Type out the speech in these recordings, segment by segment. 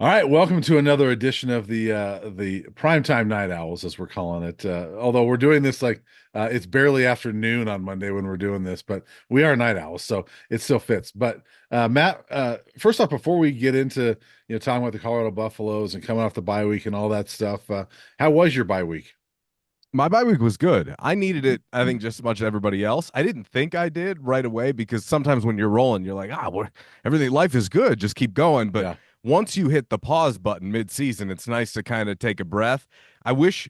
All right, welcome to another edition of the Primetime Night Owls, as we're calling it. Although we're doing this like it's barely afternoon on Monday when we're doing this, but we are night owls, so it still fits. But Matt, first off, before we get into talking about the Colorado Buffaloes and coming off the bye week and all that stuff, how was your bye week? My bye week was good. I needed it, I think, just as much as everybody else. I didn't think I did right away because sometimes when you're rolling, you're like, everything, life is good, just keep going. But Yeah. once you hit the pause button mid-season, it's nice to kind of take a breath. I wish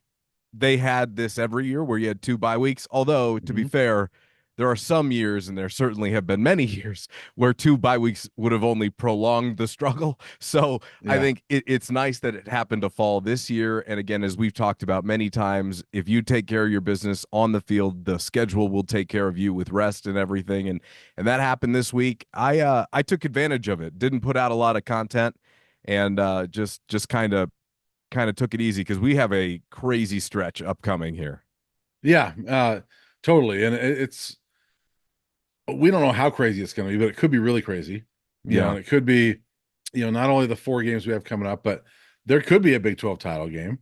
they had this every year where you had two bye weeks. Although, to be Mhm. fair, there are some years, and there certainly have been many years, where two bye weeks would have only prolonged the struggle. So I Yeah. think it's nice that it happened to fall this year. And again, as we've talked about many times, if you take care of your business on the field, the schedule will take care of you with rest and everything. And that happened this week. I took advantage of it. Didn't put out a lot of content, and just kind of took it easy because we have a crazy stretch upcoming here. Yeah. Totally. And it's we don't know how crazy it's going to be, but it could be really crazy. Yeah. And it could be, not only the four games we have coming up, but there could be a Big 12 title game.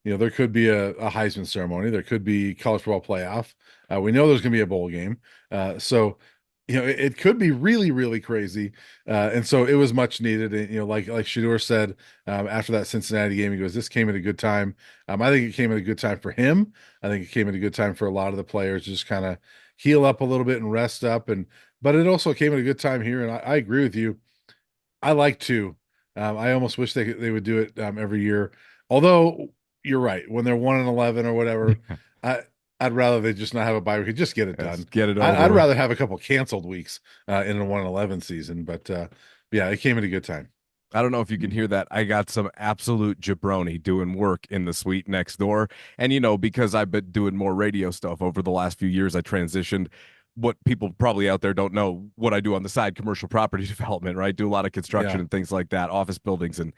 There could be a Heisman ceremony. There could be college football playoff. We know there's going to be a bowl game. So, it could be really, really crazy. And so it was much needed. And, like Shador said after that Cincinnati game, he goes, "This came at a good time." I think it came at a good time for him. I think it came at a good time for a lot of the players to just kind of heal up a little bit and rest up. But it also came at a good time here. And I agree with you. I like to. I almost wish they would do it every year. Although you're right, when they're 1-11 or whatever, I I'd rather they just not have a bye week, just get it Yes, done. get it I'd over with. rather have a couple canceled weeks in a 1-11 season. But yeah, it came at a good time. I don't know if you can hear that. I got some absolute jabroni doing work in the suite next door. And, because I've been doing more radio stuff over the last few years, I transitioned what people probably out there don't know what I do on the side commercial property development, right? Do a lot of construction Yeah. and things like that, office buildings. And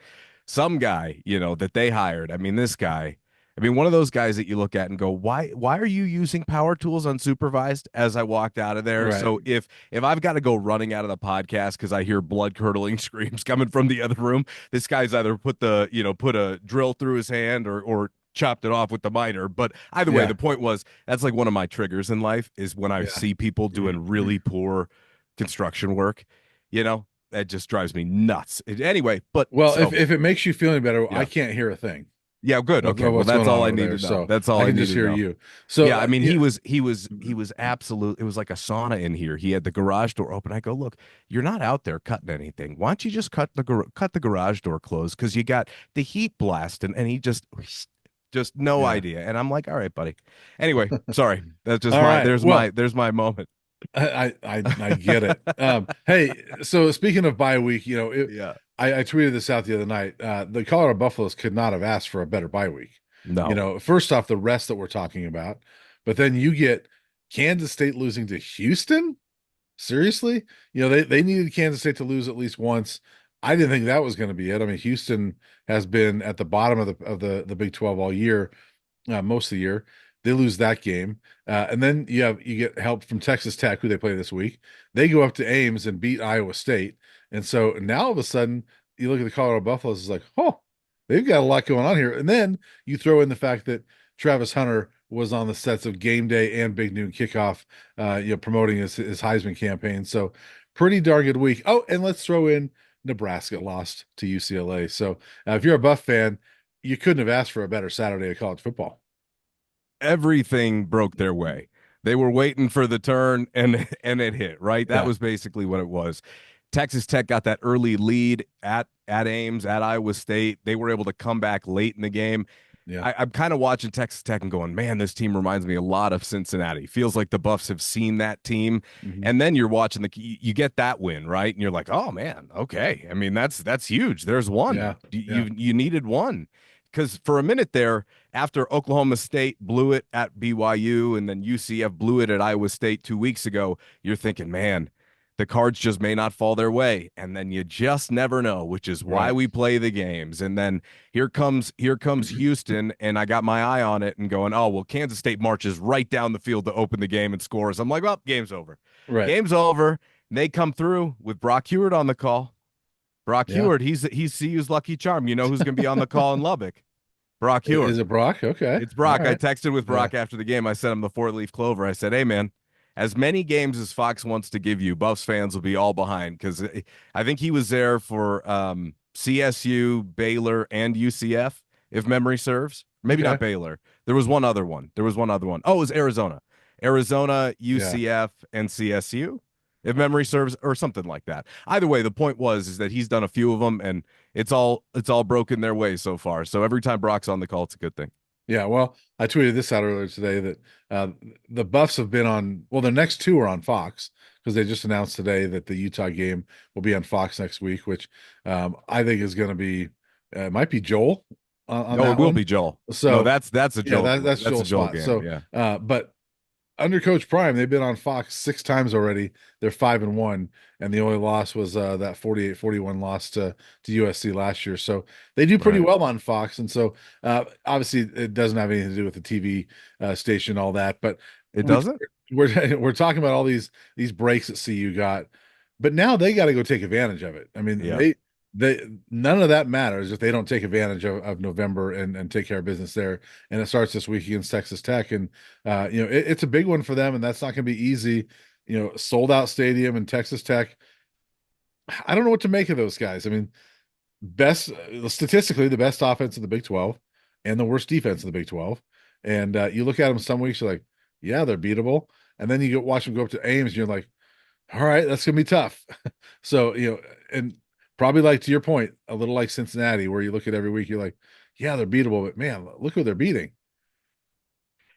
some guy, that they hired, I mean, this guy, one of those guys that you look at and go, why are you using power tools unsupervised as I walked out of there? Right. So if I've got to go running out of the podcast because I hear blood curdling screams coming from the other room, this guy's either put a drill through his hand or chopped it off with the miter. But either way, Yeah. the point was that's like one of my triggers in life is when I Yeah. see people doing really poor construction work, that just drives me nuts. Anyway, but Well, if so if it makes you feel any better, I yeah. can't hear a thing Yeah, good. Okay. of Well, what's that's going on all I over need there. to know. So That's all I I can need just to hear know. you. So Yeah, yeah. he was absolute. It was like a sauna in here. He had the garage door open. I go, look, you're not out there cutting anything. Why don't you just cut the garage door closed because you got the heat blast and he just no Yeah. idea. And I'm like, all right, buddy. Anyway, sorry. That's just All my right. Well, there's my moment. I get it. Hey, so speaking of bye week, Yeah. I tweeted this out the other night. The Colorado Buffaloes could not have asked for a better bye week. No. First off, the rest that we're talking about, but then you get Kansas State losing to Houston. Seriously, they needed Kansas State to lose at least once. I didn't think that was going to be it. I mean, Houston has been at the bottom of the Big 12 all year, most of the year. They lose that game, and then you get help from Texas Tech, who they play this week. They go up to Ames and beat Iowa State, and so now all of a sudden you look at the Colorado Buffaloes. It's like, oh, they've got a lot going on here. And then you throw in the fact that Travis Hunter was on the sets of Game Day and Big Noon Kickoff, promoting his Heisman campaign. So pretty darn good week. Oh, and let's throw in Nebraska lost to UCLA. So if you're a Buff fan, you couldn't have asked for a better Saturday of college football. Everything broke their way. They were waiting for the turn and it hit, right? That Yeah, was basically what it was. Texas Tech got that early lead at Ames, at Iowa State. They were able to come back late in the game. yeah, I'm kind of watching Texas Tech and going, man, this team reminds me a lot of Cincinnati. Feels like the Buffs have seen that team. hmm, And then you're watching you get that win, right? And you're like, oh man, okay. I mean, that's huge. There's one. yeah, You yeah, you needed one. Because for a minute there, after Oklahoma State blew it at BYU and then UCF blew it at Iowa State 2 weeks ago, you're thinking, man, the cards just may not fall their way. And then you just never know, which is why right. we play the games. And then here comes Houston, and I got my eye on it and going, oh, well, Kansas State marches right down the field to open the game and scores. I'm like, well, game's over. Right. Game's over. And they come through with Brock Hewitt on the call. Brock Yeah. Heward, he's CU's lucky charm. You know who's going to be on the call in Lubbock? Brock Is Heward. it Brock? Okay. It's All Brock. I right. texted with Yeah. Brock after the game. I sent him the 4-leaf clover. I said, "Hey man, as many games as Fox wants to give you, Buffs fans will be all behind because I think he was there for CSU, Baylor, and UCF, if memory serves. Maybe not Okay. Baylor. There was one other one. There was one other one. Oh, it was Arizona, Yeah. UCF, and CSU, if memory serves, or something like that. Either way, the point was is that he's done a few of them, and it's all broken their way so far. So every time Brock's on the call, it's a good thing. Yeah. Well, I tweeted this out earlier today that uh, the Buffs have been on, well, the next two are on Fox because they just announced today that the Utah game will be on Fox next week, which I think is going to be, might be Joel on No, it that will one. be Joel. No, So, that's a yeah, Joel. that's That's a Joel's Joel spot. game. So, Yeah. but under Coach Prime, they've been on Fox 6 times already. They're 5-1, and the only loss was that 48-41 loss to USC last year. So they do pretty Right. well on Fox. And so obviously it doesn't have anything to do with the TV station, all that. But It we doesn't? we're talking about all these breaks that CU got, but now they got to go take advantage of it. I mean, Yeah. they none of that matters if they don't take advantage of November and take care of business there. And it starts this week against Texas Tech, and it's a big one for them, and that's not going to be easy. Sold out stadium and Texas Tech. I don't know what to make of those guys. I mean, best statistically, the best offense in the Big 12 and the worst defense in the Big 12. And you look at them some weeks, you're like, yeah, they're beatable. And then you go watch them go up to Ames, and you're like, all right, that's gonna be tough. So, and probably like to your point, a little like Cincinnati, where you look at every week, you're like, yeah, they're beatable, but man, look who they're beating.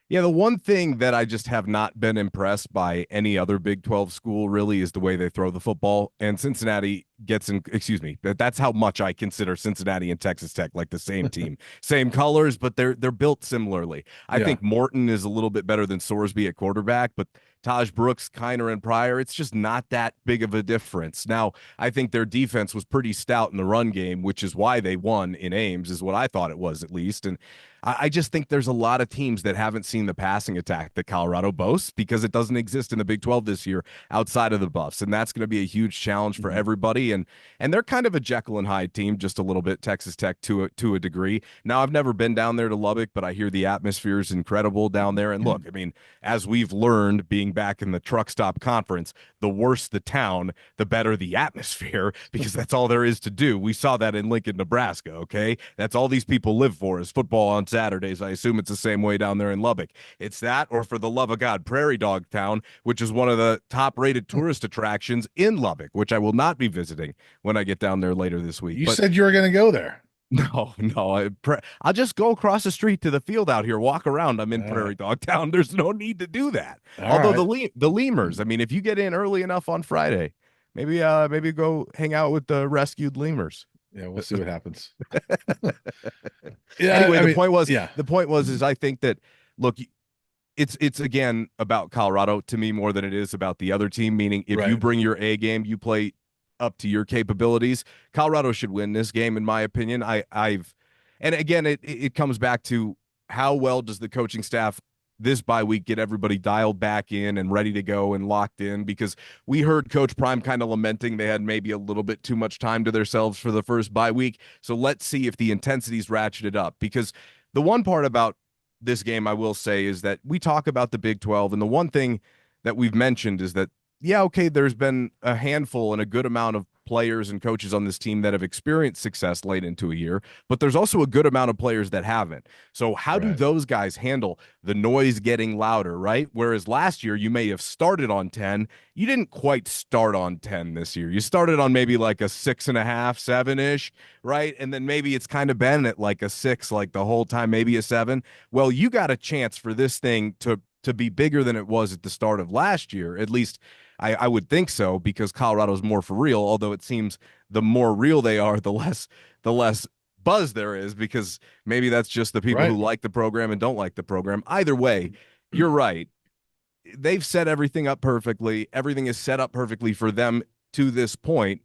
Yeah, the one thing that I just have not been impressed by any other Big 12 school really is the way they throw the football. And Cincinnati gets in, excuse me, that's how much I consider Cincinnati and Texas Tech like the same team. Same colors, but they're built similarly. I Yeah, think Morton is a little bit better than Sorsby at quarterback, but Taj Brooks, Kiner, and Pryor, it's just not that big of a difference. Now, I think their defense was pretty stout in the run game, which is why they won in Ames, is what I thought it was at least. And I just think there's a lot of teams that haven't seen the passing attack that Colorado boasts because it doesn't exist in the Big 12 this year outside of the Buffs, and that's going to be a huge challenge for mhm. everybody. And they're kind of a Jekyll and Hyde team, just a little bit. Texas Tech to a degree. Now I've never been down there to Lubbock, but I hear the atmosphere is incredible down there. And look, I mean, as we've learned being back in the truck stop conference, the worse the town, the better the atmosphere, because that's all there is to do. We saw that in Lincoln, Nebraska. Okay, that's all these people live for is football on Saturdays. I assume it's the same way down there in Lubbock. It's that, or for the love of God, Prairie Dog Town, which is one of the top-rated tourist attractions in Lubbock, which I will not be visiting when I get down there later this week. You But said you were going to go there. no, I'll just go across the street to the field out here, walk around. I'm in All right, Prairie Dog Town. There's no need to do that. all Although right. the lemurs, I mean, if you get in early enough on Friday, maybe go hang out with the rescued lemurs. Yeah, we'll see what happens. Yeah, Anyway, I the mean, point was yeah, is I think that look, it's again about Colorado to me more than it is about the other team. Meaning, if you right. bring your A game, you play up to your capabilities. Colorado should win this game, in my opinion. And again, it comes back to how well does the coaching staff this bye week get everybody dialed back in and ready to go and locked in, because we heard Coach Prime kind of lamenting they had maybe a little bit too much time to themselves for the first bye week. So let's see if the intensity's ratcheted up, because the one part about this game I will say is that we talk about the Big 12, and the one thing that we've mentioned is that, yeah, okay, there's been a handful and a good amount of players and coaches on this team that have experienced success late into a year, but there's also a good amount of players that haven't. So how do Right. those guys handle the noise getting louder, right? Whereas last year you may have started on 10. You didn't quite start on 10 this year. You started on maybe like a 6.5, 7-ish, right? And then maybe it's kind of been at like a 6 like the whole time, maybe a 7. Well, you got a chance for this thing to be bigger than it was at the start of last year. At least I would think so, because Colorado's more for real, although it seems the more real they are, the less buzz there is, because maybe that's just the people who Right. like the program and don't like the program. Either way, you're right. They've set everything up perfectly. Everything is set up perfectly for them to this point.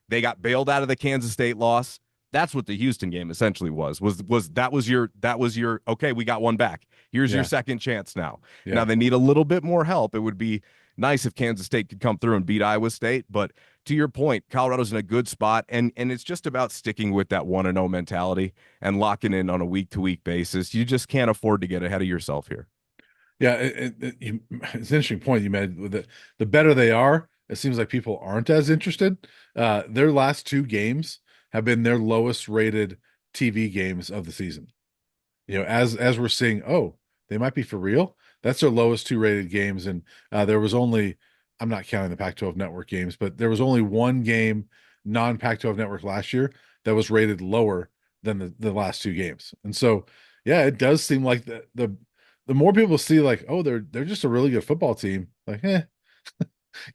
They got bailed out of the Kansas State loss. That's what the Houston game essentially was that was your okay, we got one back. Here's your Yeah. second chance now. Now Yeah. they need a little bit more help. It would be Nice if Kansas State could come through and beat Iowa State, but to your point, Colorado's in a good spot, and it's just about sticking with that 1-0 mentality and locking in on a week-to-week basis. You just can't afford to get ahead of yourself here. Yeah, it's an interesting point you made. With the better they are, it seems like people aren't as interested. Their last two games have been their lowest rated TV games of the season. As we're seeing, oh, they might be for real. That's their lowest two rated games, and there was only, I'm not counting the Pac-12 network games, but there was only one game non-Pac-12 network last year that was rated lower than the last two games. And so, yeah, it does seem like the more people see like, oh, they're just a really good football team, like, That's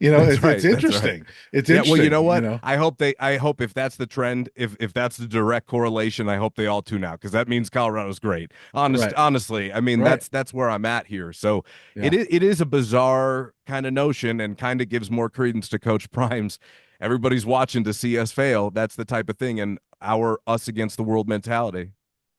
it's right. That's right. interesting. It's Yeah, well, you interesting, know what? I hope if that's the trend, if that's the direct correlation, I hope they all tune out because that means Colorado's great. Right, Honestly, I mean right. that's where I'm at here. So Yeah. it is a bizarre kind of notion and kind of gives more credence to Coach Prime's. Everybody's watching to see us fail. That's the type of thing, and our us against the world mentality.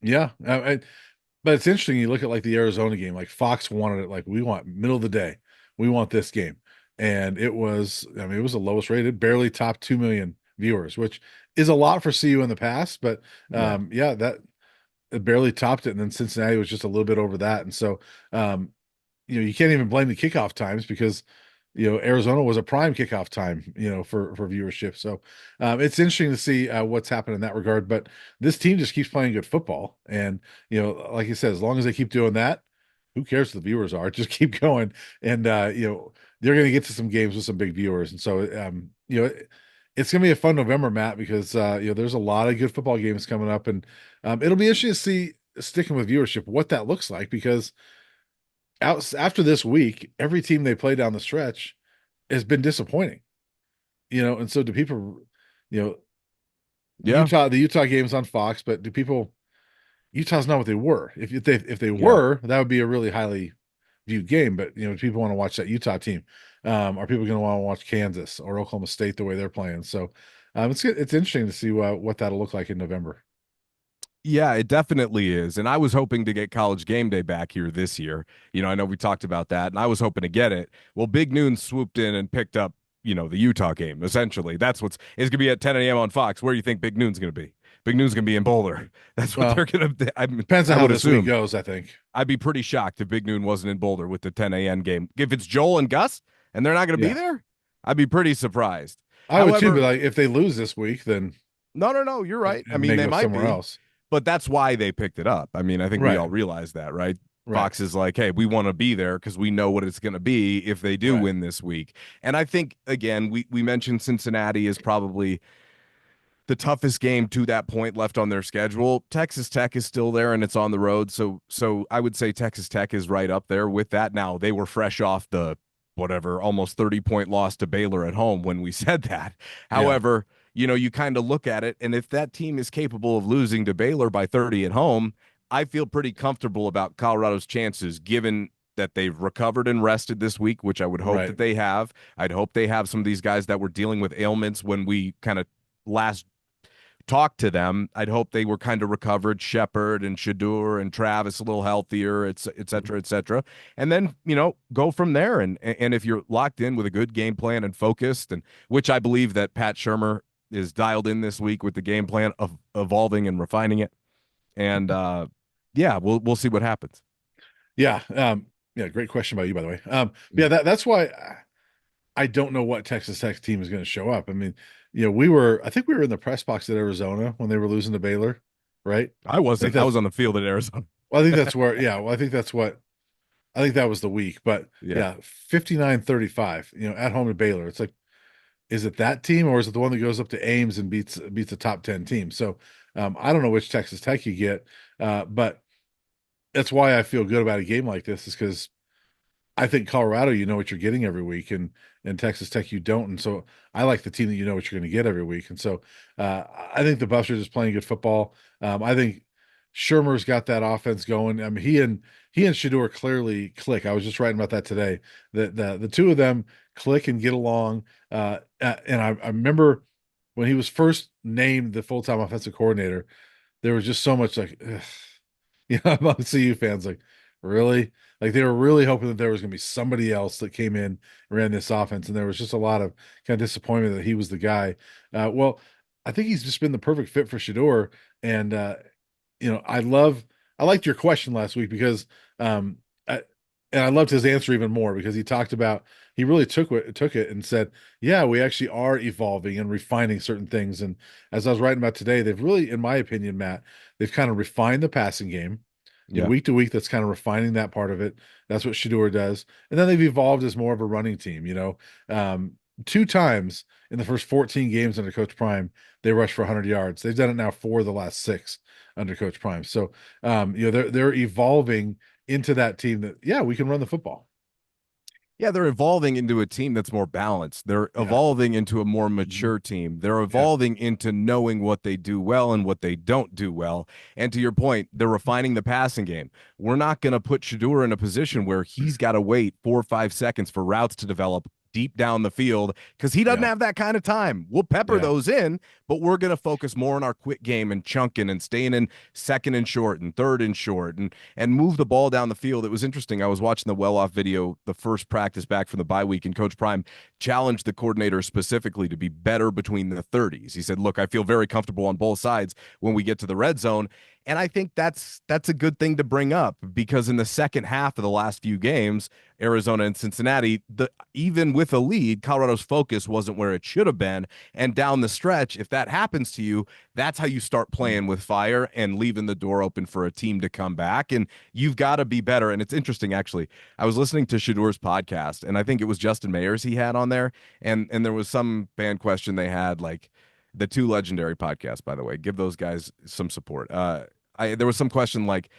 Yeah. But it's interesting. You look at like the Arizona game, like Fox wanted it, like we want middle of the day, we want this game, and it was, I mean, it was the lowest rated, barely topped 2 million viewers, which is a lot for CU in the past, but Yeah. yeah, that it barely topped it, and then Cincinnati was just a little bit over that, and so um, you can't even blame the kickoff times because Arizona was a prime kickoff time for viewership. So it's interesting to see what's happened in that regard, but this team just keeps playing good football, and like you said, as long as they keep doing that, who cares who the viewers are? Just keep going, and they're going to get to some games with some big viewers. And so it's going to be a fun November, Matt, because there's a lot of good football games coming up, and it'll be interesting to see, sticking with viewership, what that looks like, because after this week, every team they play down the stretch has been disappointing. And so do people, you know, Yeah. the Utah game's on Fox, but do people, Utah's not what they were. If they Yeah. were, that would be a really highly viewed game. But people want to watch that Utah team. Are people going to want to watch Kansas or Oklahoma State the way they're playing? So it's interesting to see what that'll look like in November. Yeah, it definitely is. And I was hoping to get College Game Day back here this year. I know we talked about that, and I was hoping to get it. Well, Big Noon swooped in and picked up, the Utah game, essentially. That's it's going to be at 10 a.m. on Fox. Where do you think Big Noon's going to be? Big Noon's going to be in Boulder. That's what Well, they're going to depends on I how would this week assume. goes, I think. I'd be pretty shocked if Big Noon wasn't in Boulder with the 10 a.m. game. If it's Joel and Gus and they're not going to be Yeah, there, I'd be pretty surprised. I would too. But However, like, if they lose this week, then no, you're right. I and mean, make they it up might somewhere be. else. But that's why they picked it up. I mean, I think we Right, all realize that, right? right, Fox is like, hey, we want to be there because we know what it's going to be if they do right. win this week. And I think, again, we mentioned Cincinnati is probably the toughest game to that point left on their schedule. Texas Tech is still there and it's on the road. So I would say Texas Tech is right up there with that. Now, they were fresh off the whatever, almost 30-point loss to Baylor at home when we said that. Yeah, However, you kind of look at it, and if that team is capable of losing to Baylor by 30 at home, I feel pretty comfortable about Colorado's chances given that they've recovered and rested this week, which I would hope right. that they have. I'd hope they have some of these guys that were dealing with ailments when we kind of last talked to them. I'd hope they were kind of recovered, Shepard and Shadur and Travis a little healthier, et cetera, et cetera. And then, go from there. And if you're locked in with a good game plan and focused, and which I believe that Pat Shermer is dialed in this week with the game plan of evolving and refining it. And yeah, we'll see what happens. Yeah, yeah. Great question about you, by the way. Yeah, Mm. that's why I don't know what Texas Tech team is going to show up. I mean, I think we were in the press box at Arizona when they were losing to Baylor, right? I I think wasn't. I that's, was on the field at Arizona. well, I think that's where, yeah, well, I think that was the week, but Yeah. yeah, 59-35, at home to Baylor. It's like, is it that team or is it the one that goes up to Ames and beats a top 10 team? So, I don't know which Texas Tech you get, but that's why I feel good about a game like this, is because I think Colorado, you know what you're getting every week, and Texas Tech, you don't. And so I like the team that you know what you're going to get every week. And so I think the Buffs are just playing good football. I think Shermer's got that offense going. I mean, he and Shador clearly click. I was just writing about that today. That the two of them click and get along. And I remember when he was first named the full-time offensive coordinator, there was just so much like, ugh, among CU fans, like, Really? Like they were really hoping that there was going to be somebody else that came in and ran this offense, and there was just a lot of kind of disappointment that he was the guy. Well, I think he's just been the perfect fit for Shador, and I liked your question last week because um, I, and I loved his answer even more because he talked about he really took it and said, yeah, we actually are evolving and refining certain things. And as I was writing about today, they've really, in my opinion, Matt, they've kind of refined the passing game. Yeah. Week to week, that's kind of refining that part of it. That's what Shador does. And then they've evolved as more of a running team. Um, 2 times in the first 14 games under Coach Prime, they rushed for 100 yards. They've done it now for the last 6 under Coach Prime. So, they're evolving into that team that, yeah, we can run the football. Yeah, they're evolving into a team that's more balanced. They're Yeah. evolving into a more Mhm. mature team. They're Yeah. evolving into knowing what they do well and what they don't do well. And to your point, they're refining the passing game. We're not going to put Shador in a position where he's got to wait 4 or 5 seconds for routes to develop deep down the field because he doesn't Yeah. have that kind of time. We'll pepper Yeah. those in, but we're going to focus more on our quick game and chunking and staying in second and short and third and short and move the ball down the field. It was interesting. I was watching the well off video, the first practice back from the bye week, and Coach Prime challenged the coordinator specifically to be better between the 30s. He said, look, I feel very comfortable on both sides when we get to the red zone. And I think that's a good thing to bring up because in the second half of the last few games, Arizona and Cincinnati, even with a lead, Colorado's focus wasn't where it should have been. And down the stretch, if that happens to you, that's how you start playing with fire and leaving the door open for a team to come back. And you've got to be better. And it's interesting, actually. I was listening to Shador's podcast, and I think it was Justin Mayers he had on there, and there was some fan question they had, like the two legendary podcasts, by the way. Give those guys some support. There was some question like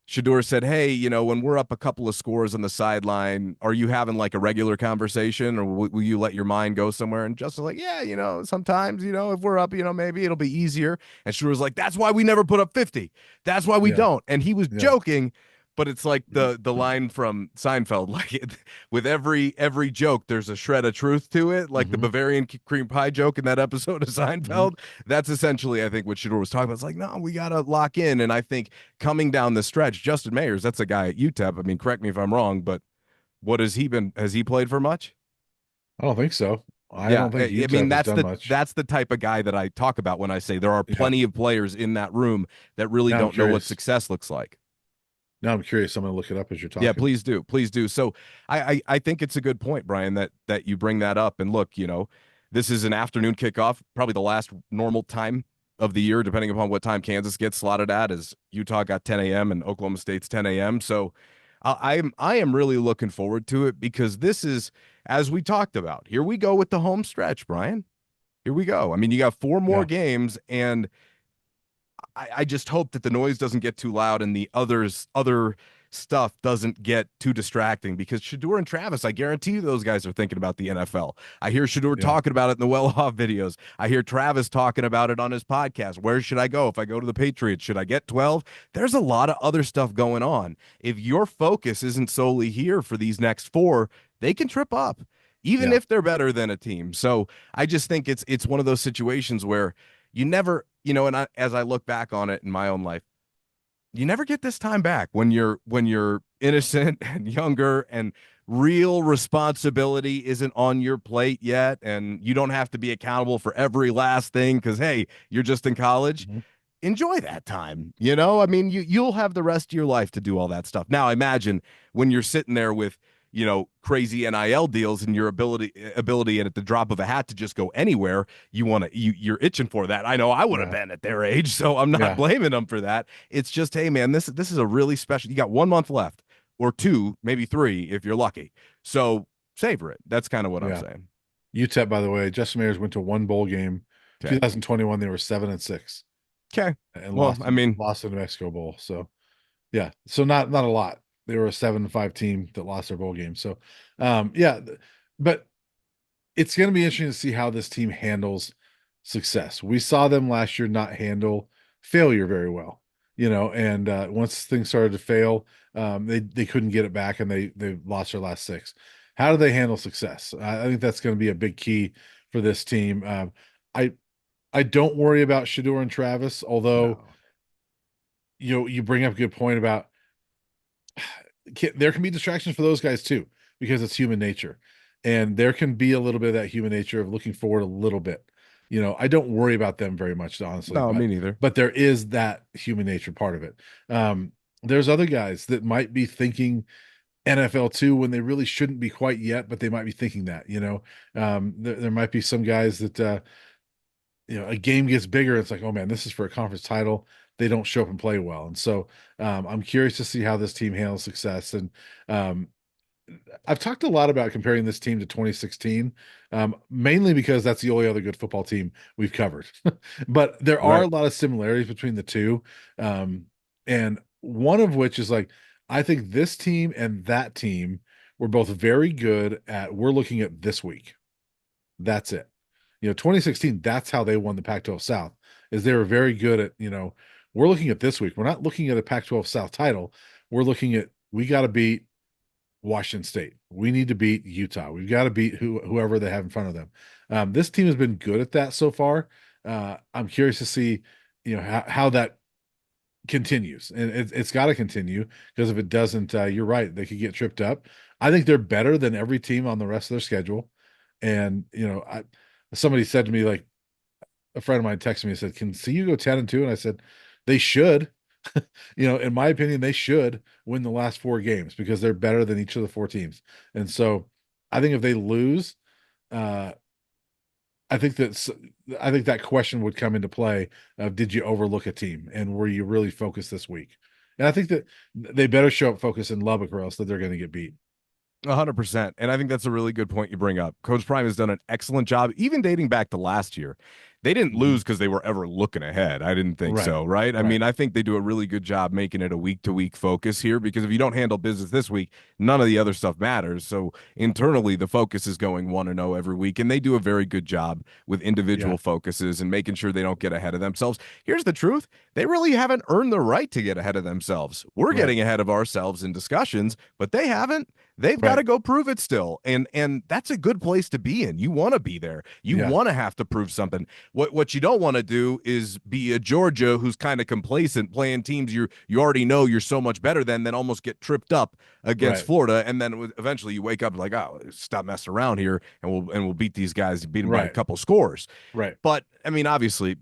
Shador said, "Hey, when we're up a couple of scores on the sideline, are you having like a regular conversation, or will you let your mind go somewhere?" And Justin's like, "Yeah, sometimes, if we're up, maybe it'll be easier." And Shador's like, "That's why we never put up 50. That's why we Yeah. don't." And he was Yeah. joking, but it's like the line from Seinfeld, like with every joke, there's a shred of truth to it, like the Hmm. Bavarian cream pie joke in that episode of Hmm. Seinfeld. That's essentially, I think, what Shador was talking about. It's like, no, we gotta lock in, and I think coming down the stretch, Justin Mayers, that's a guy at UTEP. I mean, correct me if I'm wrong, but what has he been? Has he played for much? I don't think so. I Yeah, don't think I mean UTEP has done much. that's the type of guy that I talk about when I say there are Yeah. plenty of players in that room that really Now I'm don't know what curious. success looks like. Now I'm curious. I'm going to look it up as you're Yeah, talking. please do. Please do. So I think it's a good point, Brian, that you bring that up. And look, this is an afternoon kickoff, probably the last normal time of the year, depending upon what time Kansas gets slotted at, as Utah got 10 a.m. and Oklahoma State's 10 a.m. So I am really looking forward to it because this is, as we talked about, here we go with the home stretch, Brian. Here we go. I mean, you got 4 more Yeah. games, and I just hope that the noise doesn't get too loud and the other stuff doesn't get too distracting because Shador and Travis, I guarantee you those guys are thinking about the NFL. I hear Shador Yeah. talking about it in the well-off videos. I hear Travis talking about it on his podcast. Where should I go if I go to the Patriots? Should I get 12? There's a lot of other stuff going on. If your focus isn't solely here for these next 4, they can trip up, even Yeah. if they're better than a team. So I just think it's one of those situations where you never, and as I look back on it in my own life, you never get this time back when you're innocent and younger and real responsibility isn't on your plate yet and you don't have to be accountable for every last thing because hey, you're just in college. Mhm. Enjoy that time. I mean, you'll have the rest of your life to do all that stuff. Now imagine when you're sitting there with crazy NIL deals and your ability and at the drop of a hat to just go anywhere you're itching for that. I know I would have Yeah. been at their age, so I'm not Yeah. blaming them for that. It's just, hey man, this is a really special. You got 1 month left, or 2, maybe 3 if you're lucky. So savor it. That's kind of what I'm Yeah. saying. UTEP, by the way, Justin Mayers went to one bowl game. Okay. 2021, they were 7-6 Okay. and Well, I mean, lost in the Mexico Bowl. So yeah, so not a lot. They were a 7-5 team that lost their bowl game. So yeah, but it's going to be interesting to see how this team handles success. We saw them last year not handle failure very well, and once things started to fail, they couldn't get it back and they lost their last 6. How do they handle success? I think that's going to be a big key for this team. I I don't worry about Shador and Travis, although no. you bring up a good point about there can be distractions for those guys too, because it's human nature. And there can be a little bit of that human nature of looking forward a little bit. I don't worry about them very much, honestly, No, me but neither. there is that human nature part of it. There's other guys that might be thinking NFL too when they really shouldn't be quite yet, but they might be thinking that. There might be some guys that a game gets bigger. It's like, oh man, this is for a conference title. They don't show up and play well. And so I'm curious to see how this team handles success. And um, I've talked a lot about comparing this team to 2016, mainly because that's the only other good football team we've covered. But there are a Right. lot of similarities between the two. And one of which is like, I think this team and that team were both very good at, we're looking at this week. That's it. 2016, that's how they won the Pac-12 South, is they were very good at, we're looking at this week. We're not looking at a Pac-12 South title. We're looking at, we got to beat Washington State. We need to beat Utah. We've got to beat whoever they have in front of them. This team has been good at that so far. I'm curious to see, how that continues, and it's got to continue, because if it doesn't, you're right, they could get tripped up. I think they're better than every team on the rest of their schedule. And somebody said to me, like, a friend of mine texted me and said, "Can CU go 10-2?" And I said, "They should." In my opinion, they should win the last four games because they're better than each of the four teams. And so I think if they lose, uh, I think that question would come into play of, did you overlook a team and were you really focused this week? And I think that they better show up focused in Lubbock, or else that they're going to get beat. 100%. And I think that's a really good point you bring up. Coach Prime has done an excellent job, even dating back to last year. They didn't Mhm. lose because they were ever looking ahead. I didn't think Right. so, right? I Right. mean, I think they do a really good job making it a week to week focus here, because if you don't handle business this week, none of the other stuff matters. So internally, the focus is going 1-0 every week. And they do a very good job with Yeah. individual focuses and making sure they don't get ahead of themselves. Here's the truth: they really haven't earned the right to get ahead of themselves. We're Right. getting ahead of ourselves in discussions, but they haven't. They've got Right. to go prove it still. And that's a good place to be in. You want to be there. You Yeah. want to have to prove something. What you don't want to do is be a Georgia who's kind of complacent playing teams you already know you're so much better than, then almost get tripped up against Right. Florida, and then eventually you wake up like, oh, stop messing around here, and we'll beat these guys, beat them by a Right. couple scores. Right. But I mean, obviously,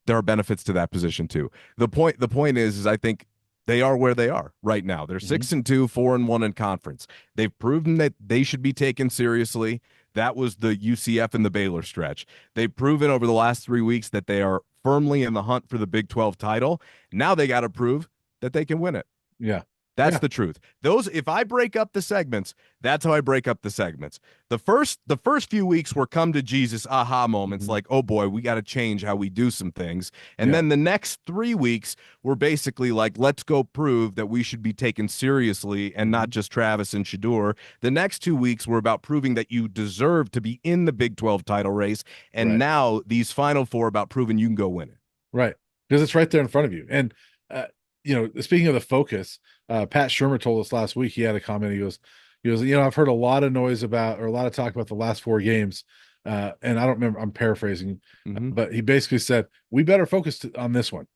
there are benefits to that position too. The point is I think they are where they are right now. They're Mhm. 6-2, 4-1 in conference. They've proven that they should be taken seriously. That was the UCF and the Baylor stretch. They've proven over the last 3 weeks that they are firmly in the hunt for the Big 12 title. Now they got to prove that they can win it. Yeah. That's Yeah. the truth. If I break up the segments, that's how I break up the segments. The first few weeks were come to Jesus aha moments, Mhm. like, oh boy, we got to change how we do some things. And Yeah. then the next 3 weeks were basically like, let's go prove that we should be taken seriously and not Mhm. just Travis and Shador. The next 2 weeks were about proving that you deserve to be in the Big 12 title race. And Right. now these final four about proving you can go win it. Right. Because it's right there in front of you. And uh, speaking of the focus, Pat Shermer told us last week, he had a comment. He goes, I've heard a lot of noise about, or a lot of talk about the last four games. And I don't remember, I'm paraphrasing, Mm-hmm. but he basically said, we better focus on this one.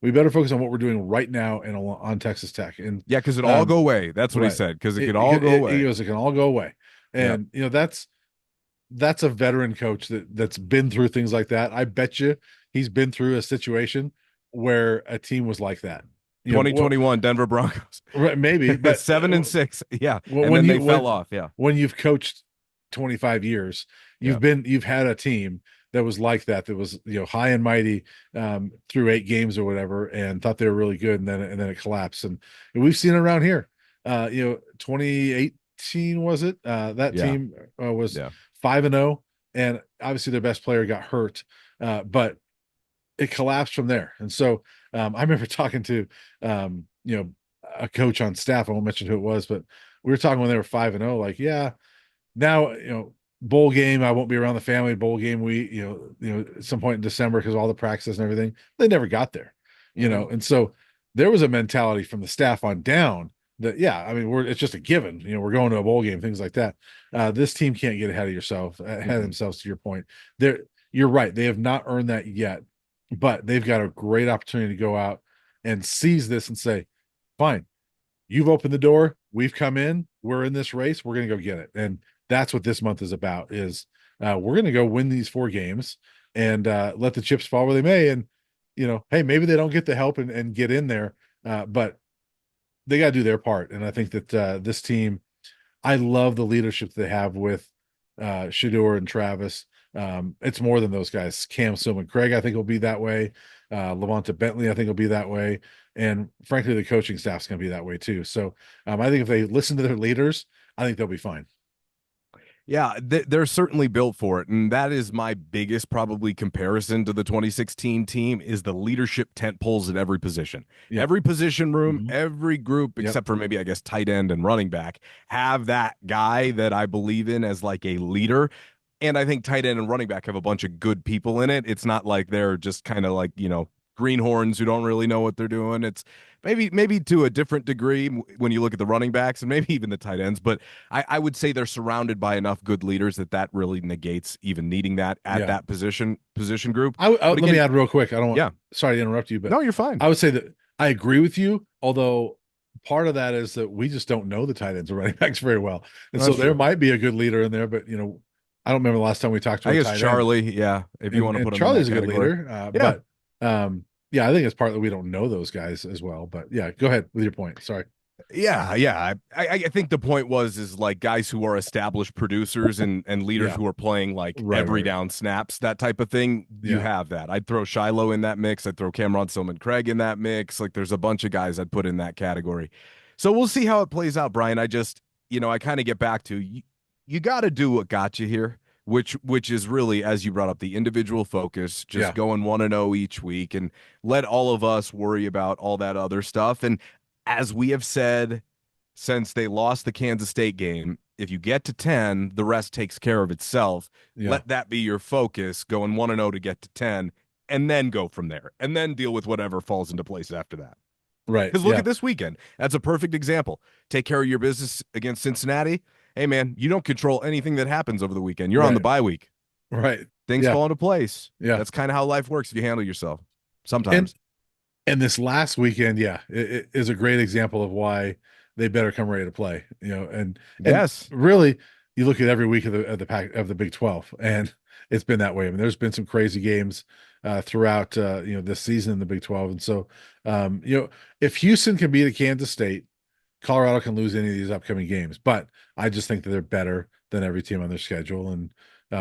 We better focus on what we're doing right now and on Texas Tech. And Yeah, because it all um, go away. That's what he right. said, because it could all go He away. goes, it can all go away. Yep. And that's a veteran coach that's been through things like that. I bet you he's been through a situation where a team was like that. Well, 2021 Denver Broncos. right, maybe, but 7-6. Yeah. And when then they you fell off. Yeah. when you've coached 25 years, Yeah. you've had a team that was like that was high and mighty through 8 games or whatever, and thought they were really good, and then it collapsed. And we've seen it around here. 2018, was it? That Yeah. team was Yeah. 5-0, and obviously their best player got hurt, but it collapsed from there. And so I remember talking to a coach on staff. I won't mention who it was, but we were talking when they were 5-0. Like, yeah, now bowl game. I won't be around the family. Bowl game. We at some point in December, because all the practices and everything. They never got there. Mhm. And so there was a mentality from the staff on down that, yeah, I mean, it's just a given. We're going to a bowl game, things like that. This team can't get ahead of Mm-mm. themselves. To your point, you're right. They have not earned that yet, but they've got a great opportunity to go out and seize this and say, fine, you've opened the door, we've come in, we're in this race, we're going to go get it. And that's what this month is about is we're going to go win these 4 games and let the chips fall where they may. And, hey, maybe they don't get the help and get in there, but they got to do their part. And I think that this team, I love the leadership they have with Shador and Travis. It's more than those guys. Cam Silman Craig, I think, will be that way. Levanta Bentley, I think, will be that way. And frankly, the coaching staff's going to be that way too. So I think if they listen to their leaders, I think they'll be fine. Yeah, they're certainly built for it. And that is my biggest probably comparison to the 2016 team is the leadership tent poles at every position. Yeah. Every position room, Mhm. every group, Yep. except for maybe, I guess, tight end and running back, have that guy that I believe in as like a leader. And I think tight end and running back have a bunch of good people in it. It's not like they're just kind of like, greenhorns who don't really know what they're doing. It's maybe to a different degree when you look at the running backs and maybe even the tight ends, but I would say they're surrounded by enough good leaders that really negates even needing that at Yeah. that position group. Let me add real quick. I don't want, Yeah, sorry to interrupt you, but no, you're fine. I would say that I agree with you, although part of that is that we just don't know the tight ends or running backs very well. And so That's there true. might be a good leader in there, but I don't remember the last time we talked to I a guess tight end. Charlie, yeah, if you want to And put him in Charlie's that a good category. leader, Yeah. but yeah, I think it's partly we don't know those guys as well. But yeah, go ahead with your point. Sorry. Yeah. I think the point is like guys who are established producers and leaders Yeah. who are playing like Right. every Right. down snaps, that type of thing. You Yeah. have that. I'd throw Shiloh in that mix. I'd throw Cameron Silman Craig in that mix. Like there's a bunch of guys I'd put in that category. So we'll see how it plays out, Brian. I kind of get back to you got to do what got you here, which is really, as you brought up, the individual focus, just Yeah. going 1-0 each week and let all of us worry about all that other stuff. And as we have said since they lost the Kansas State game, if you get to 10, the rest takes care of itself. Yeah. Let that be your focus, going 1-0 to get to 10, and then go from there, and then deal with whatever falls into place after that. Right. Because look Yeah. at this weekend. That's a perfect example. Take care of your business against Cincinnati. Hey, man, you don't control anything that happens over the weekend. You're on the Right. bye week. Right. Things Yeah. fall into place. Yeah. That's kind of how life works if you handle yourself. And Sometimes. and this last weekend, yeah, it is a great example of why they better come ready to play. And Yes. really, you look at every week of the pack of the Big 12, and it's been that way. I mean, there's been some crazy games throughout this season in the Big 12, and so if Houston can beat a Kansas State, Colorado can lose any of these upcoming games. But I just think that they're better than every team on their schedule, and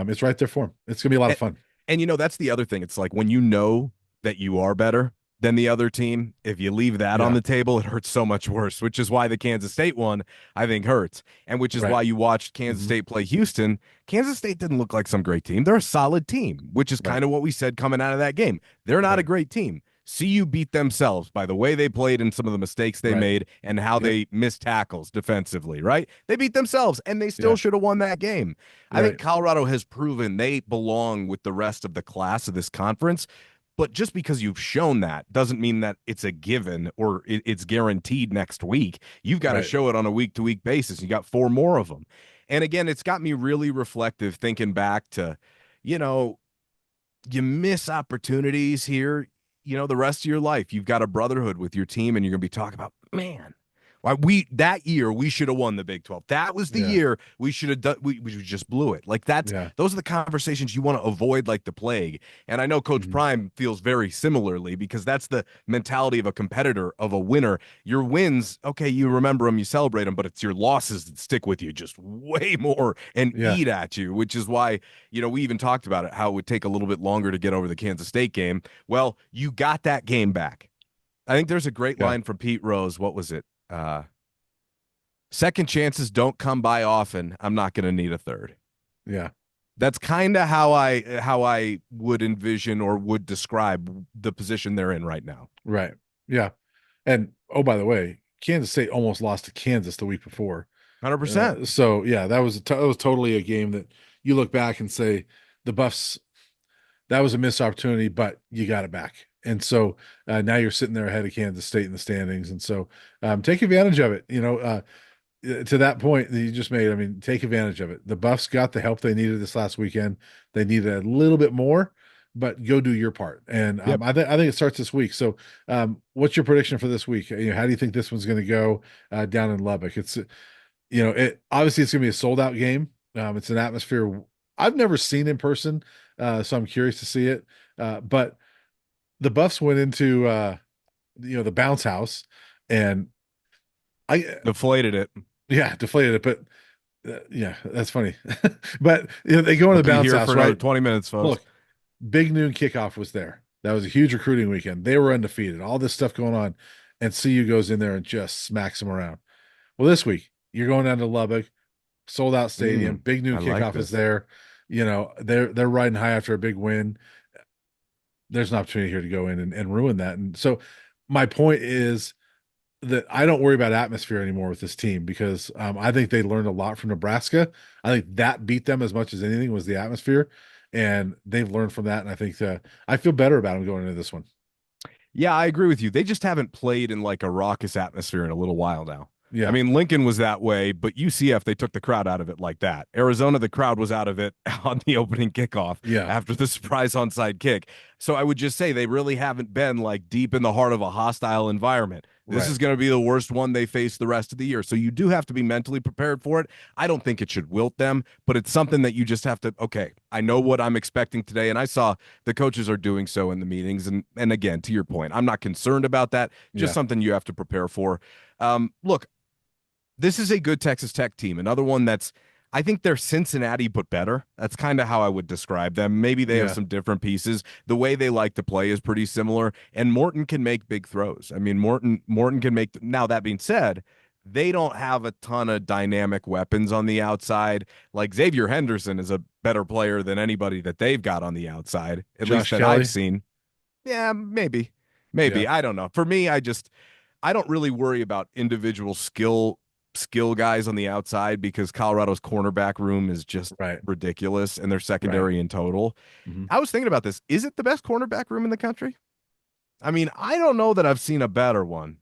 it's right there for them. It's gonna be a lot of fun. And that's the other thing. It's like when you know that you are better than the other team, if you leave that on Yeah. the table, it hurts so much worse, which is why the Kansas State one, I think, hurts. And which is Right. why you watched Kansas Mhm. State play Houston. Kansas State didn't look like some great team. They're a solid team, which is Right. kind of what we said coming out of that game. They're not a Right. great team. CU beat themselves by the way they played and some of the mistakes they Right. made and how Yep. they missed tackles defensively, right? They beat themselves and they still Yeah. should have won that game. I think Right. Colorado has proven they belong with the rest of the class of this conference. But just because you've shown that doesn't mean that it's a given or it's guaranteed next week. You've got to Right. show it on a week to week basis. You got 4 more of them. And again, it's got me really reflective thinking back to, you know, you miss opportunities here, the rest of your life. You've got a brotherhood with your team and you're going to be talking about, man, why that year we should have won the Big 12. That was the Yeah. year we should have done. We just blew it. Like Yeah. those are the conversations you want to avoid like the plague. And I know Coach Mhm. Prime feels very similarly because that's the mentality of a competitor, of a winner. Your wins, okay, you remember them, you celebrate them, but it's your losses that stick with you just way more and Yeah. eat at you, which is why, we even talked about it, how it would take a little bit longer to get over the Kansas State game. Well, you got that game back. I think there's a great Yeah. line from Pete Rose. What was it? Second chances don't come by often. I'm not going to need a third. Yeah. That's kind of how I would envision or would describe the position they're in right now. Right. Yeah. And oh, by the way, Kansas State almost lost to Kansas the week before. 100%. So yeah, that was totally a game that you look back and say the Buffs, that was a missed opportunity, but you got it back. And so now you're sitting there ahead of Kansas State in the standings. And so take advantage of it. To that point that you just made, I mean, take advantage of it. The Buffs got the help they needed this last weekend. They needed a little bit more, but go do your part. And Yep. I think it starts this week. So, what's your prediction for this week? How do you think this one's going to go down in Lubbock? It's it obviously it's going to be a sold out game. It's an atmosphere I've never seen in person, so I'm curious to see it. But the Buffs went into the bounce house, and I Deflated it. yeah deflated it, but yeah, that's funny. But they go into We'll the be bounce here house, for another right? 20 minutes, folks. Look, big noon kickoff was there. That was a huge recruiting weekend. They were undefeated. All this stuff going on, and CU goes in there and just smacks them around. Well, this week you're going down to Lubbock, sold out stadium. Big noon I like kickoff is this. there. They're riding high after a big win. There's an opportunity here to go in and ruin that. And so my point is that I don't worry about atmosphere anymore with this team because I think they learned a lot from Nebraska. I think that beat them as much as anything was the atmosphere, and they've learned from that. And I think I feel better about them going into this one. Yeah, I agree with you. They just haven't played in like a raucous atmosphere in a little while now. I Yeah, mean, Lincoln was that way, but UCF, they took the crowd out of it like that. Arizona, the crowd was out of it on the opening kickoff yeah, after the surprise onside kick. So I would just say they really haven't been like deep in the heart of a hostile environment. This right, is going to be the worst one they face the rest of the year. So you do have to be mentally prepared for it. I don't think it should wilt them, but it's something that you just have to, okay, I know what I'm expecting today. And I saw the coaches are doing so in the meetings. And again, to your point, I'm not concerned about that. Just yeah, something you have to prepare for. Look, this is a good Texas Tech team. Another one that's, I think they're Cincinnati, but better. That's kind of how I would describe them. Maybe they have yeah, some different pieces. The way they like to play is pretty similar. And Morton can make big throws. I mean, Morton can make. Now that being said, they don't have a ton of dynamic weapons on the outside. Like Xavier Henderson is a better player than anybody that they've got on the outside, at least Josh that I've Kelly. seen. Yeah, maybe, Yeah, maybe. I don't know. For me, I don't really worry about individual skill guys on the outside because Colorado's cornerback room is just right, ridiculous and their right. secondary in total. Hmm. I was thinking about this. Is it the best cornerback room in the country? I mean, I don't know that I've seen a better one.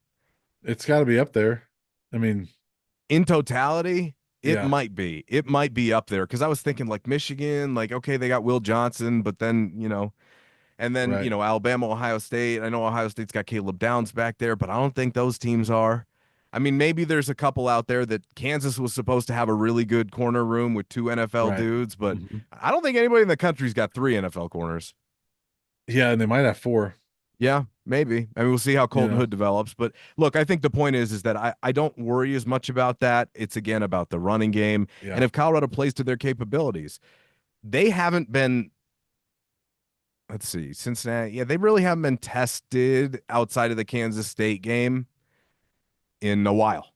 It's got to be up there. I mean, In totality, it yeah, might be. It might be up there because I was thinking like Michigan, like okay, they got Will Johnson, but then, and then, right, Alabama, Ohio State. I know Ohio State's got Caleb Downs back there, but I don't think those teams are. I mean, maybe there's a couple out there that Kansas was supposed to have a really good corner room with two NFL right. dudes, but Hmm. I don't think anybody in the country's got three NFL corners. Yeah, and they might have four. Yeah, maybe. I mean, we'll see how You Colton know, Hood develops. But look, I think the point is that I don't worry as much about that. It's again about the running game. yeah, And if Colorado plays to their capabilities, they haven't been let's see, Cincinnati. Yeah, they really haven't been tested outside of the Kansas State game in a while.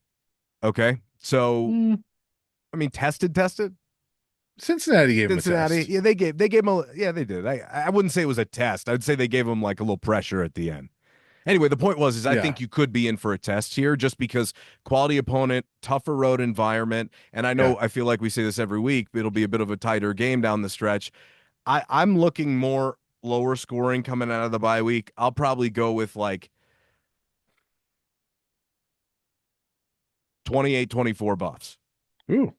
Okay. So, Mm, I mean, tested. Cincinnati gave him a Cincinnati. test. Yeah, they gave him a yeah, they did. I wouldn't say it was a test. I'd say they gave him like a little pressure at the end. Anyway, the point was is I Yeah, think you could be in for a test here just because quality opponent, tougher road environment, and I yeah. know I feel like we say this every week, but it'll be a bit of a tighter game down the stretch. I'm looking more lower scoring coming out of the bye week. I'll probably go with like 28-24 Buffs. Ooh,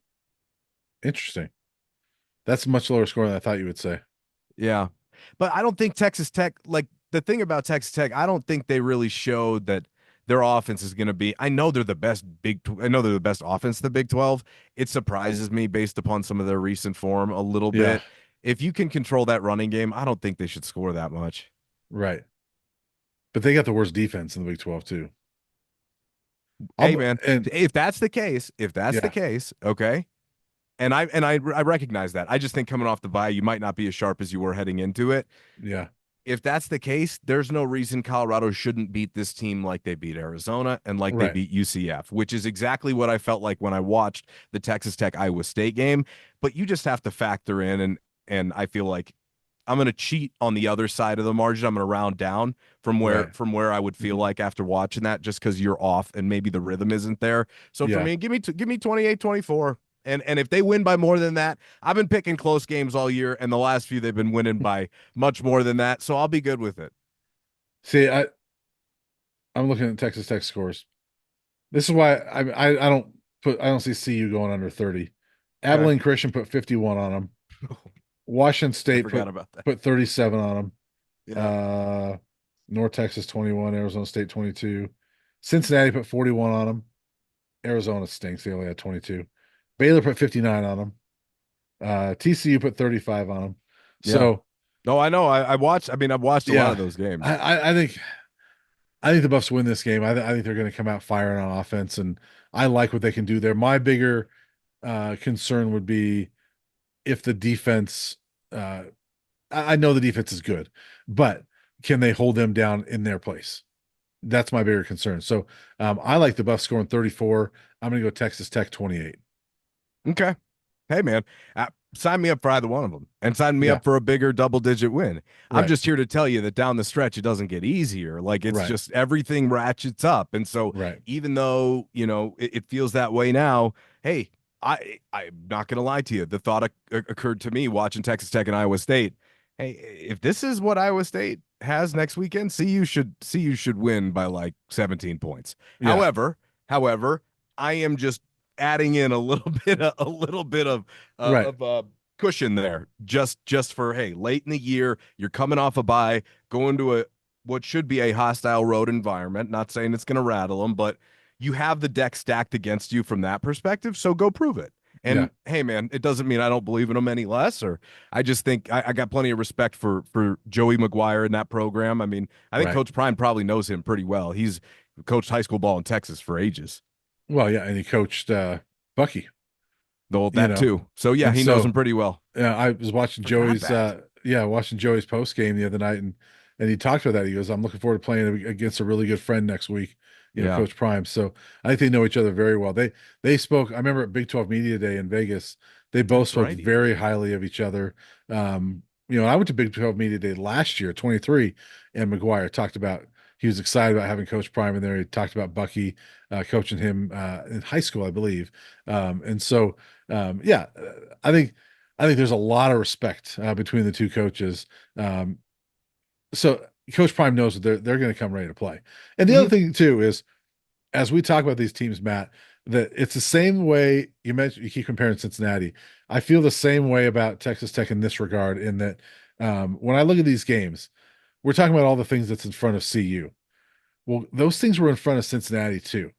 interesting. That's much lower score than I thought you would say. Yeah. But I don't think Texas Tech, like the thing about Texas Tech, I don't think they really showed that their offense is going to be. I know they're the best I know they're the best offense in the Big 12. It surprises me based upon some of their recent form a little Yeah, bit. If you can control that running game, I don't think they should score that much. right. But they got the worst defense in the Big 12 too. Hey I'll man, and if that's the yeah, case, okay. And I recognize that. I just think coming off the bye, you might not be as sharp as you were heading into it. yeah, If that's the case, there's no reason Colorado shouldn't beat this team like they beat Arizona and like they right. beat UCF, which is exactly what I felt like when I watched the Texas Tech Iowa State game. But you just have to factor in and I feel like I'm going to cheat on the other side of the margin. I'm going to round down Right. from where I would feel Hmm. like after watching that just cuz you're off and maybe the rhythm isn't there. So for Yeah. me, give me 28-24. And if they win by more than that, I've been picking close games all year and the last few they've been winning by much more than that. So I'll be good with it. See, I'm looking at Texas Tech scores. This is why I don't see CU going under 30. Okay. Abilene Christian put 51 on them. Washington I State forgot about that. put 37 on them. Yeah. Uh, North Texas 21, Arizona State 22. Cincinnati put 41 on them. Arizona stinks. They only had 22. Baylor put 59 on them. TCU put 35 on them. Yeah. So No, I know. I watched. I mean, I've watched a lot yeah, of those games. I think the Buffs win this game. I think they're going to come out firing on offense, and I like what they can do there. My bigger concern would be if the defense. I know the defense is good, but can they hold them down in their place? That's my bigger concern. So I like the Buffs scoring 34. I'm going to go Texas Tech 28. Okay. Hey, man, sign me up for either one of them and sign me Yeah, up for a bigger double-digit win. I'm right, just here to tell you that down the stretch, it doesn't get easier. Like it's right, just everything ratchets up. And so right. even though, it feels that way now, hey, I'm not going to lie to you. The thought occurred to me watching Texas Tech and Iowa State. Hey, if this is what Iowa State has next weekend, see you should win by like 17 points. Yeah, However, I am just adding in a little bit right. of cushion there just for, hey, late in the year, you're coming off a bye, going to a what should be a hostile road environment. Not saying it's going to rattle them, but you have the deck stacked against you from that perspective, so go prove it. Yeah, And hey, man, it doesn't mean I don't believe in them any less, or I just think I got plenty of respect for Joey McGuire in that program. I mean, I think right. Coach Prime probably knows him pretty well. He's coached high school ball in Texas for ages. Well, yeah, and he coached Bucky, Though you that know, too. So yeah, and he knows him so pretty well. yeah, I was watching Forgot Joey's that. watching Joey's post game the other night, and he talked about that. He goes, "I'm looking forward to playing against a really good friend next week." Yeah, Coach Prime. So I think they know each other very well. They spoke. I remember at Big 12 Media Day in Vegas, they both that's spoke right. He did. very highly of each other. I went to Big 12 Media Day last year, 23, and McGuire talked about he was excited about having Coach Prime in there. He talked about Bucky coaching him in high school, I believe. And so, yeah, I think I think there's a lot of respect between the two coaches. Um, so Coach Prime knows that they're going to come ready to play. And the other Hmm. thing too is, as we talk about these teams, Matt, that it's the same way you mentioned. You keep comparing Cincinnati. I feel the same way about Texas Tech in this regard. In that, when I look at these games, we're talking about all the things that's in front of CU. Well, those things were in front of Cincinnati too.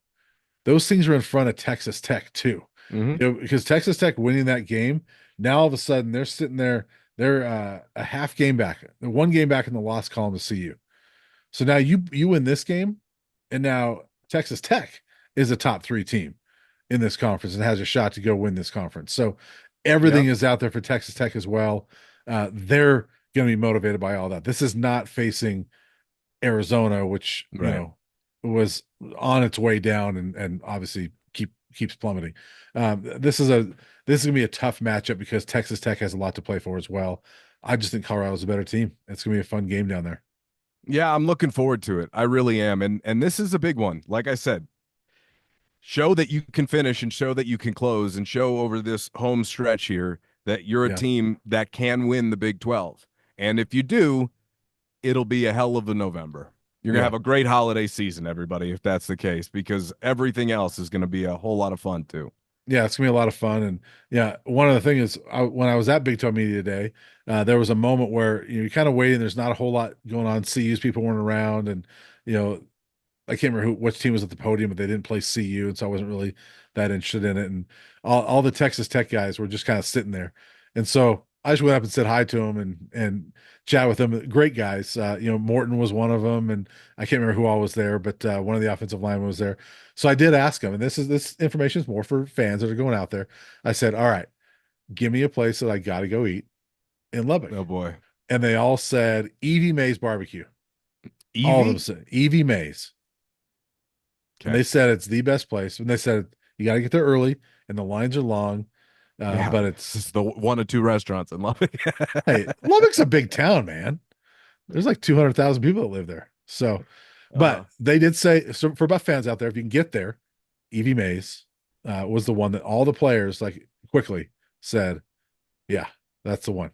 Those things are in front of Texas Tech too. Hmm. Because Texas Tech winning that game, now all of a sudden they're sitting there, they're a half game back, one game back in the loss column to CU. So now you win this game, and now Texas Tech is a top three team in this conference and has a shot to go win this conference. So everything Yep. is out there for Texas Tech as well. They're going to be motivated by all that. This is not facing Arizona, which Right. was on its way down and obviously keeps plummeting. This is gonna be a tough matchup because Texas Tech has a lot to play for as well. I just think Colorado's a better team. It's gonna be a fun game down there. Yeah, I'm looking forward to it. I really am. And this is a big one. Like I said, show that you can finish and show that you can close and show over this home stretch here that you're a Yeah, team that can win the Big 12. And if you do, it'll be a hell of a November. You're going to yeah, have a great holiday season, everybody, if that's the case, because everything else is going to be a whole lot of fun too. yeah. It's gonna be a lot of fun. And yeah, one of the things is when I was at Big 12 Media Day, there was a moment where you're kind of waiting. There's not a whole lot going on. CU's people weren't around, and you know I can't remember which team was at the podium, but they didn't play CU, and so I wasn't really that interested in it. And all the Texas Tech guys were just kind of sitting there, and so I just went up and said hi to them and chat with them. Great guys. Morton was one of them, and I can't remember who all was there, but one of the offensive linemen was there. So I did ask them, and this information is more for fans that are going out there. I said, "All right, give me a place that I got to go eat in Lubbock," Oh boy. and they all said Evie Mae's Barbecue. All of them Evie? said Evie Mae's. And Okay. they said it's the best place. And they said you got to get there early, and the lines are long. Yeah. But This it's is the one or two restaurants in Lubbock. hey, Lubbock's a big town, man. There's like 200,000 people that live there. So, uh, but they did say so for Buff fans out there, if you can get there, Evie Mays was the one that all the players like quickly said, yeah, that's the one.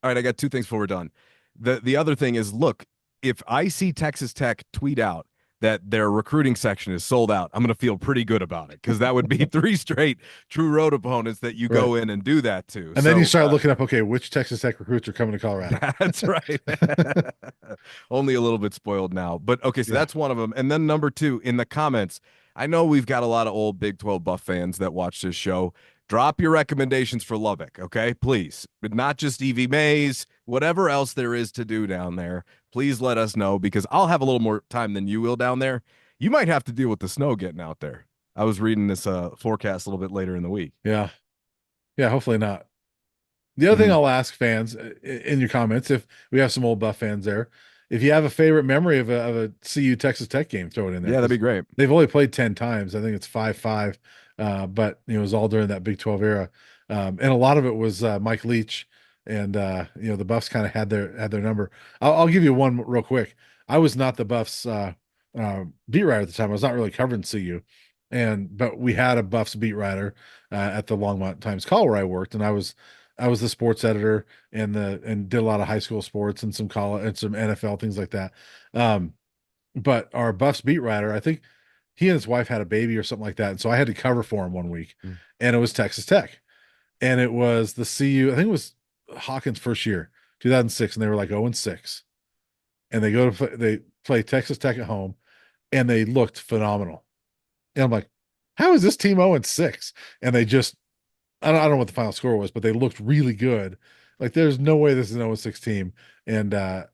all right, I got two things before we're done. The other thing is, look, if I see Texas Tech tweet out that their recruiting section is sold out, I'm going to feel pretty good about it because that would be three straight true road opponents that you Right. go in and do that to. And then you So start looking up, okay, which Texas Tech recruits are coming to Colorado? that's right. Only a little bit spoiled now. But okay, so Yeah. that's one of them. And then number two, in the comments, I know we've got a lot of old Big 12 Buff fans that watch this show. Drop your recommendations for Lubbock, okay? Please. But not just Evie Mays, whatever else there is to do down there. Please let us know because I'll have a little more time than you will down there. You might have to deal with the snow getting out there. I was reading this forecast a little bit later in the week. Yeah. Yeah. Hopefully not. The other thing Mhm. I'll ask fans in your comments, if we have some old Buff fans there, if you have a favorite memory of a CU Texas Tech game, throw it in there Yeah, that'd be because great. they've only played 10 times. I think it's 5-5, but it was all during that Big 12 era. And a lot of it was Mike Leach, and the Buffs kind of had their number. I'll give you one real quick. I was not the Buffs beat writer at the time. I was not really covering CU, but we had a Buffs beat writer at the Longmont Times Call where I worked, and I was the sports editor and did a lot of high school sports and some college and some NFL things like that. Um, but our Buffs beat writer, I think he and his wife had a baby or something like that, and so I had to cover for him one week, Mm. and it was Texas Tech, and it was the CU. I think it was Hawkins' first year, 2006, and they were like 0-6, and they play Texas Tech at home, and they looked phenomenal. And I'm like, how is this team 0-6? And they just I don't know what the final score was, but they looked really good. Like there's no way this is an 0-6 team. And that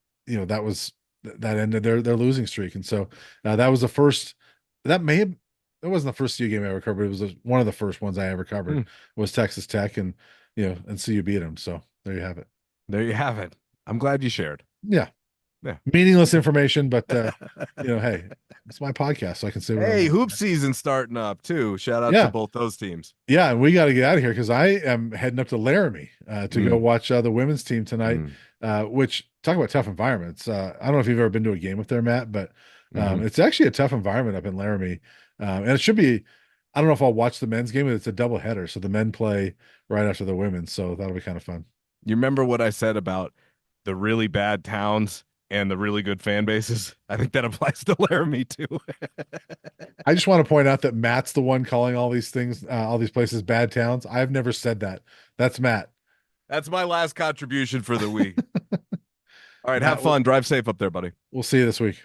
ended their losing streak. And so that was the first that may have that wasn't the first CU game I ever covered. It was one of the first ones I ever covered Hmm. was Texas Tech and CU beat them. So there you have it. There you have it. I'm glad you shared. Yeah. Yeah. Meaningless information, but hey, it's my podcast, so I can say whatever I Hey, want. hoop season starting up too. Shout out to Yeah. both those teams. Yeah, and we got to get out of here because I am heading up to Laramie to go Mm, watch the women's team tonight. mm, Which talk about tough environments. I don't know if you've ever been to a game up there, Matt, but mhm. it's actually a tough environment up in Laramie, and it should be. I don't know if I'll watch the men's game, but it's a double header, so the men play right after the women, so that'll be kind of fun. You remember what I said about the really bad towns and the really good fan bases? I think that applies to Laramie too. I just want to point out that Matt's the one calling all these things, all these places, bad towns. I've never said that. That's Matt. That's my last contribution for the week. All right, have Matt, we'll, fun. Drive safe up there, buddy. we'll see you this week.